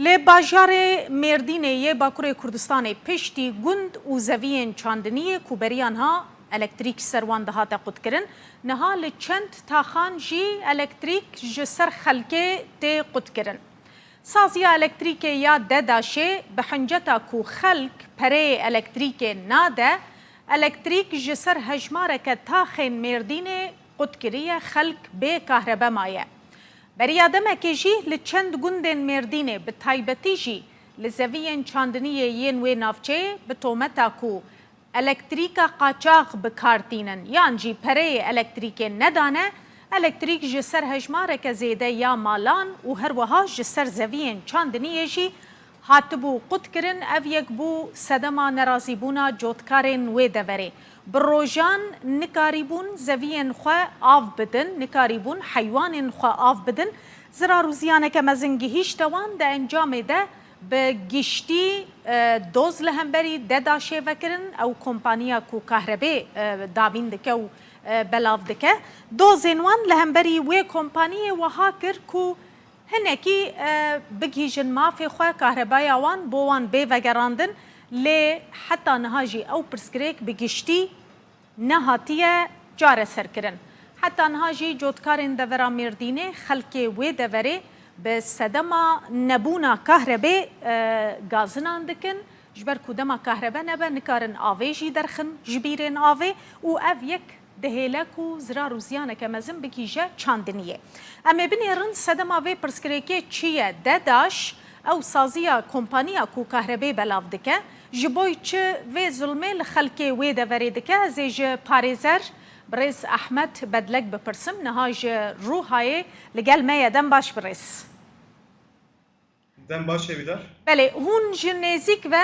لی باجار مردینه یه باکوری کردستان پشتی گند و زوین چاندنی کوبریان ها الکتریک سروان ده هاته قد کرن نها لچند تاخان جی الکتریک جسر خلکه تی قد کرن سازیا الکتریک یا دداشه به حنجتا کو خلک پره الکتریک ناده الکتریک جسر هجماره که تاخین مردینه قد کریه خلک به کهربا مایه بریادم اکیجی لچند گندن مردینه به تایبتی جی لزوین چاندنیه ین و نافچه به تومتا کو الکتریکا قاچاق بکارتینن یان جی پره الکتریک ندانه الکتریک جسر هجماره که زیده یا مالان و هر وها جسر زوین چاندنیه جی هاتبو قد کرن او یک بو سدما نرازی بونا جوتکارن و دوره بروجان نکاریبون زوین خواه آف بدن نکاریبون حیوان خواه آف بدن زرارو زیانه که مزنگی هیچ دوان ده انجام ده به گشتی دوز لهمبری ده داشه وکرن او کمپانیا کو کهربه دابین دکه و بلاف دکه دوزینوان لهمبری و کمپانی وها کر کو هنکی بگیجن مافی خواه کهربای آوان بوان بی وگراندن لی حتی نهاجی او پرسکریک بگشتی نهاتیه جاره سر کرن حتی نهاجی جوتکارن دورا مردینه خلکی و دوره به صدما نبونا کهربه گازنان دکن جبر کودما کهربه نبه نکارن آوه جی درخن جبیرن آوه و او یک دهیلک و زرار و زیانه که مزم بگیجه چاندنیه اما بینیرن صدما و پرسکریکی چیه دداش او سازیا کمپانیا کو کهربه بلاف دکه جبوی چه و ظلمه لخلکی و دوره دکه زیج پاریزر برز احمد بدلک بپرسم نهاج روحای لگل ما یدم باش برز دم باشه بیدار؟ بله هون جنیزیک و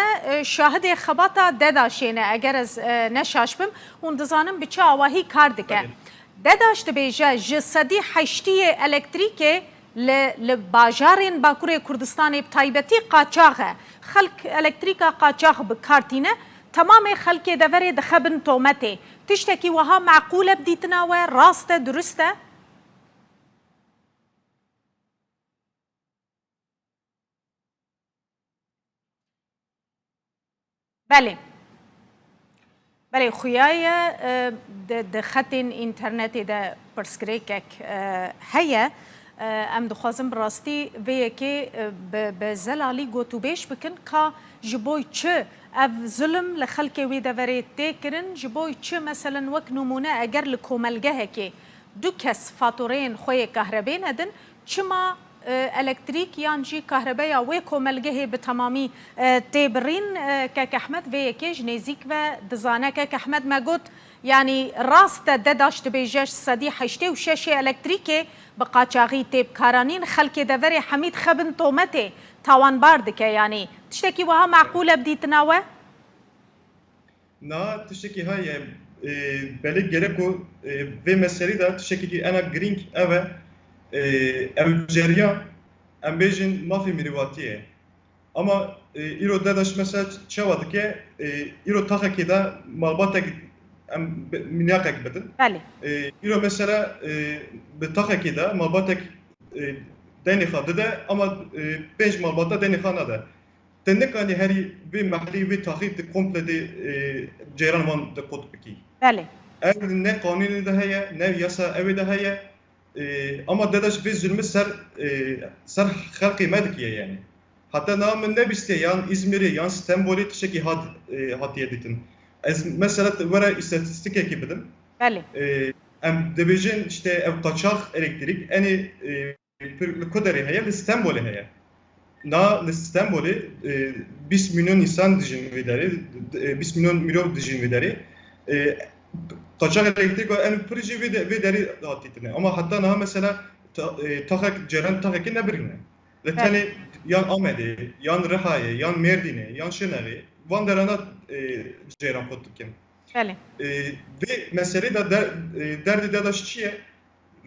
شاهد خباتا دداشینه اگر از نشاش بم هون دزانم بچه آواهی کار دکه دداشت بیجه جسدی حشتی الکتریکه لباجارین باکوری کردستان بتایبتی قاچاقه خلق الکتریکا قاچاق بکارتینه تمام خلق دوره دخبن تومته تشتكي وها معقولة بديتنا وراسته درسته بله بله خویای د خطین اینترنتی د پرسکریکک هيا ام دخوازم براستی وی که به زلالی گوتو بیش بکن که جبوی چه اف ظلم لخلق وی دوره تکرن جبوی چه مثلا وک نمونه اگر لکوملگه که دو کس فاتورین خوی کهربه ندن چما الکتریک یانجی کهربه یا وی کوملگه به تمامی تبرین که احمد وی که جنیزیک و دزانه که احمد ما گفت يعني راست دداشت بيجاش صدي حشتي وشاشي الكتريكي بقاچاغي تيب كارانين خلكي دفري حميد خبن طومتي تاوان باردك يعني تشتكي وها معقولة بدي تناوى؟ نا تشتكي هاي بلي جريكو في مسيري دا تشتكي انا جرينك اوه الجيريا ام بيجن ما في مرواتيه اما ايرو دداش مثلا تشوادكي ايرو تاخكي دا مالباتك ام منياقك بدن بله ايرو مثلا بطاقه كده مالباتك ديني خاده اما بينج مالباتا ديني خانه ده تنك اني هري بمحلي بتاخيد كومبل دي جيران وان د قطبكي بله نه قانون ده هي نه ياسا اوي ده هي اما دداش في ظلم سر خلقي مدكيه يعني حتى نام من نبستي يان ازميري يان ستامبولي تشكي هات يدتن از مثلا ورا استاتستيكا كي بدم بله ام دبيجن işte ev kaçak elektrik eni kudari هي لإستانبول هي نا لإستانبول 20 milyon insan dijin vidari 20 milyon dijin vidari kaçak elektrik en proje vidari hatitine ama hatta na mesela takak ceren takaki ne birine letani yan Amedi yan Rihaye yan Merdine yan Şener'i Vanderana ceyran kutlukken. Bale. Ve mesele de derdi dadaş çiye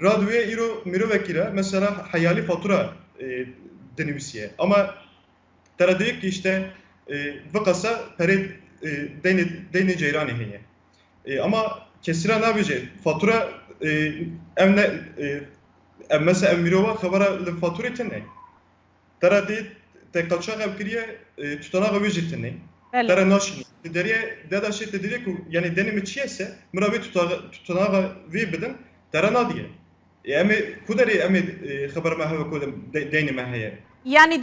radyoya iro miro vekile mesela hayali fatura denivisiye ama tera diyor ki işte vakasa pere deni ceyrani heye ama kesira ne yapacak fatura mesela miro var habara fatura tene tera diyor te qaçağa ev kiriye tutanağı ve jitini. بله Tere naşini. Deriye deda şey te deriye ku yani denimi çiyese mırabi tutanağı ve bidin tere nadiye. Emi kuderi emi haber mahve kudem deni mahye. يعني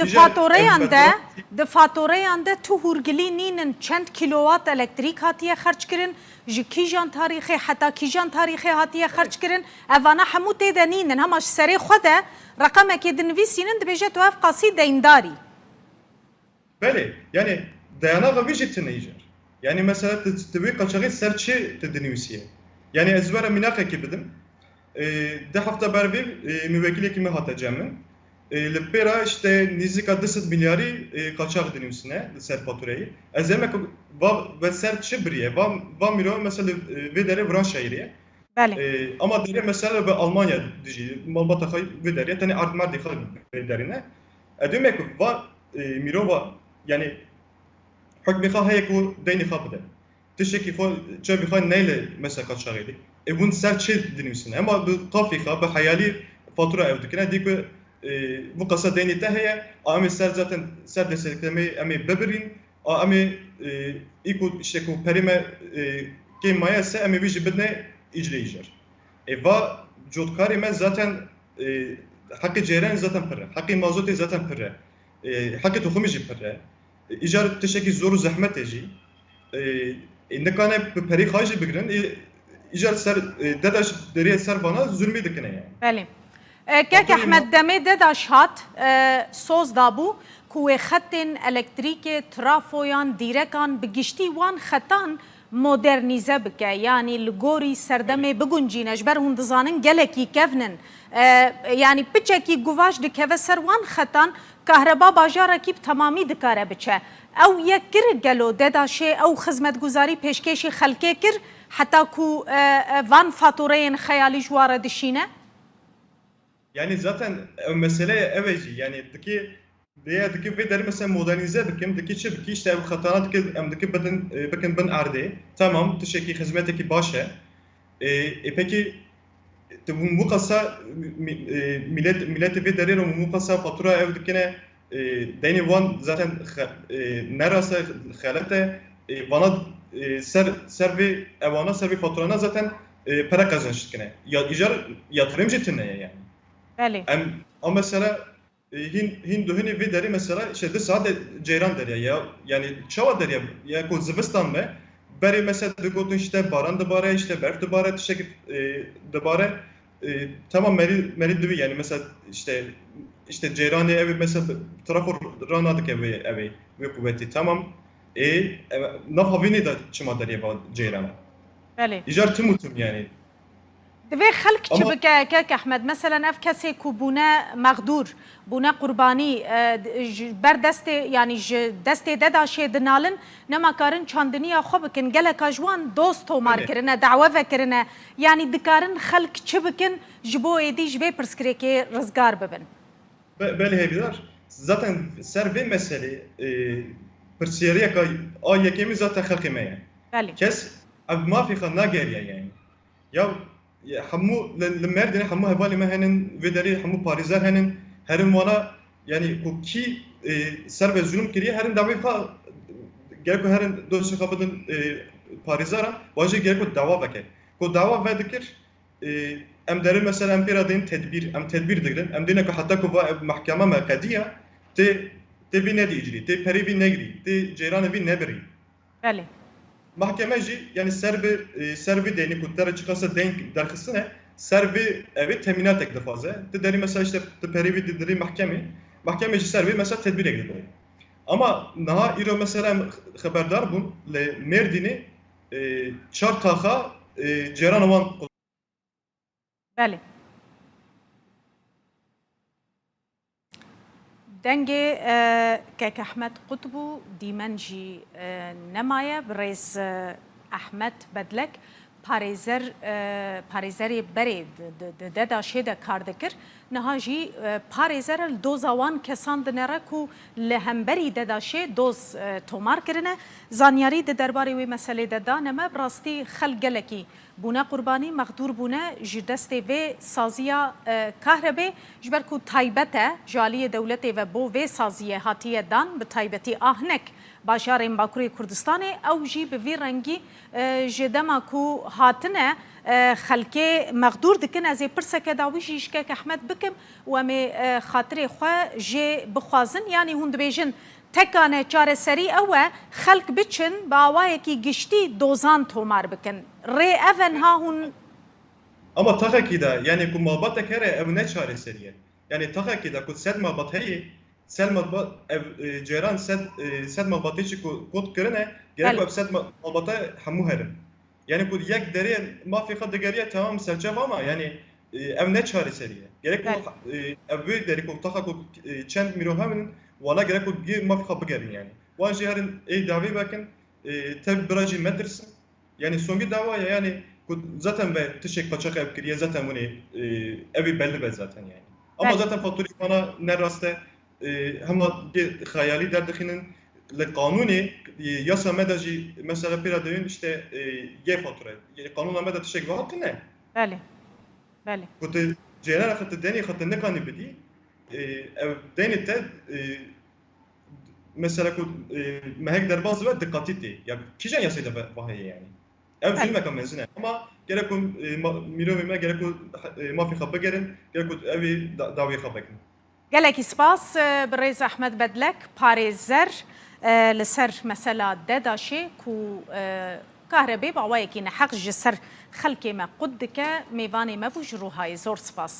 د فاتوريان ده تو هورگلی نینن چند کیلووات الکتریک هاتیه خرج کرن جی کیجان تاریخی حتی کیجان تاریخی هاتیه خرج کرن اوانا همو تیده نینن هماش سری خوده رقم که دنویسینن دبیجه تو اف قاسی دینداری Beli yani dayanağı ve jitini icar. Yani mesela tabi kaçağı serçe tedinivisiye. Yani ezbere minaka kibidim. De hafta bervi müvekkili kimi hatacağımın. Lepera işte nizika 10 milyari kaçak denimisine ser faturayı. Ezemek ve serçe biriye. Va milyon mesela ve dere vran şehriye. بله Ama dere mesela ve Almanya dici malbata kay ve dere tane artmar dikkat ve derine. Demek va milyon yani hükmü kahaya ku deyni kapıda. Teşekkür çabuk neyle mesela kaçağıydı. Bun serçe denimisine. Ama bu kafika bu hayali fatura evdikine dik bu kasa deyni teheye. Ama ser zaten ser desteklemeyi emi beberin. Emi iku işte ku perime kim mayası emi bir jibne icrayıcılar. Va codkari men zaten hakkı ceyran zaten pırre. Hakkı mazote zaten pırre. Hakkı tohumu jib pırre. İcar teşekkür zoru zahmet eji. Ne kane peri khajı bigren. İcar ser dedaş deriye ser bana zulmü dikine yani. بله كاك احمد دمه دداش هات سوز دابو کوه خطن الکتریک ترافویان دیرکان بگشتی وان خطان مدرنیزه بکه یعنی لگوری سردمه بگنجین اجبر هندزانن گلکی کفنن یعنی بچکی گواش دکوه سر وان خطان کهربا باجارا کیب تمامی دکاره بچه او یکر گلو دداشه او خدمت گزاری پیشکشی خلکه کر حتی کو وان فاتورین خیالی جواره دشینه Yani zaten mesele eveci yani deki ve der mesela modernize bikim deki çi biki işte ev hatanat ki deki bakın ben arde tamam teşekkür hizmeteki başa peki bu kasa millet ve derir bu kasa fatura ev dikine deni van zaten nerası halete bana servi evana servi faturana zaten para kazançlıkine icar yatırım ciddi yani. بله Ama mesela Hinduhuni ve deri mesela işte de sadece ceyran der ya yani çava der ya ko Zivistan mı beri mesela de gotun işte baran da bara işte berf de bara teşekkür de bara tamam meri düvi yani mesela işte ceyrani evi mesela trafor ranadık evi ve kuvveti tamam nafavini da çıma der ya ceyrana بله icar tumutum yani. دوی خلق چه بکه که احمد مثلا اف کسی کو بونه مغدور بونه قربانی بر دست یعنی دست دداشه دنالن نما کارن چاندنی خو بکن گله کاجوان دوست و مار کرنه دعوه وکرنه یعنی دکارن خلق چه بکن جبو ایدی جبه پرسکری که رزگار ببن بله هیدار zaten ser ve mesele persiyeriye ka ayekemi zaten خلقی میه بله kes ab ma fi khana geriye yani ya حمو للمردن حمو هبالي ما هنن وداري حمو باريزار هنن هرم وانا يعني كي سر ve zulüm kiriye herin davi fa gerko herin dostu kapıdın Parizara vajı gerko dava veke ko dava vedikir em derin mesela em piradin tedbir em tedbir dikirin em dine ko hatta ko mahkeme merkediye te vi ne diyicili te perivi negri te ceyran vi nebri بله Mahkemeci yani servi deni kutlara çıkarsa denk derkısına servi evi teminat teklif azı. Dedi mesela işte perivi dedi mahkemeci servi mesela tedbir ekliyor. Ama naha iro mesela haberdar bun le merdini çar taha ceranovan. بله دنگی که احمد قطبو دیمنجی نمایه برز احمد بدلک پاریزری بری داده شده کار دکر نهاجی پارێزەرە دۆزاوان کەسان دنێڕک و لە هەمبەری دەداشێ دۆز تۆمار کردنە زانیاری دە دەربارەی وێ مەسەلێ دەدا نەمە بڕاستی خەلگەلێکی بوونە قوربانی مەخدور بوونە ji destê vê saziya kahrebe ji ber ku taybet e ji aliyê dewletê ve bo vê saziyê hatiye dan bi taybetî ah hinek bajarên Bakurê Kurdistanê ew jî bi vî rengî ji dema ku hatine xelkê mexdûr dikin ez ê pirseke dawî jî şikek Ehmed bikim û em ê xatirê xwe jê bixwazin yanî hûn dibêjin tekane çareserî ew e xelk biçin bi awayekî giştî dozan tomar bikin rê ev ha hûn ama taxekî de yani ku malbatek here ev ne çareseriye yani taxekî de ku sed malbat heye sed malbat ev cêran sed malbatê çi ku kot kirine gerek ev sed malbata hemû herin yani ku yek derê mafê xwe digeriye tamam serçev ama yani ev ne çareseriye gerek ev wê derê ku taxa ku çend mirov hemin wala gerek ku mafê xwe bigerin yani wan jî herin ê davê vekin tev bira jî metirsin yani songî davaya yani zaten be tişek kaçak ev kiriye zaten bunu evi belli be zaten yani. Ama evet. Zaten faturayı bana ne raste hem de hayali derdikinin le kanuni yasa medaji mesela pira deyün işte ye fatura. Yani kanuna meda tişek vahat ne? Bəli. Bəli. Kutu ceylan akıtı deni akıtı ne kanı bedi? Ev deni te mesela ku mehek derbaz ve dikkatli. Ya kijan yasayla vahiy yani. Ev filme kamenzine ama gerek o mirovime gerek o mafi xwe bigerin gerek o evî dawî xwe bikin. Gelekî spas bi rêz Ehmed Bedlek parêzer li ser mesela dedaşê ku kahrebê bi awayekî neheq ji ser xelkê me qut dike mêvanê me bû ji ruhayê zor spas.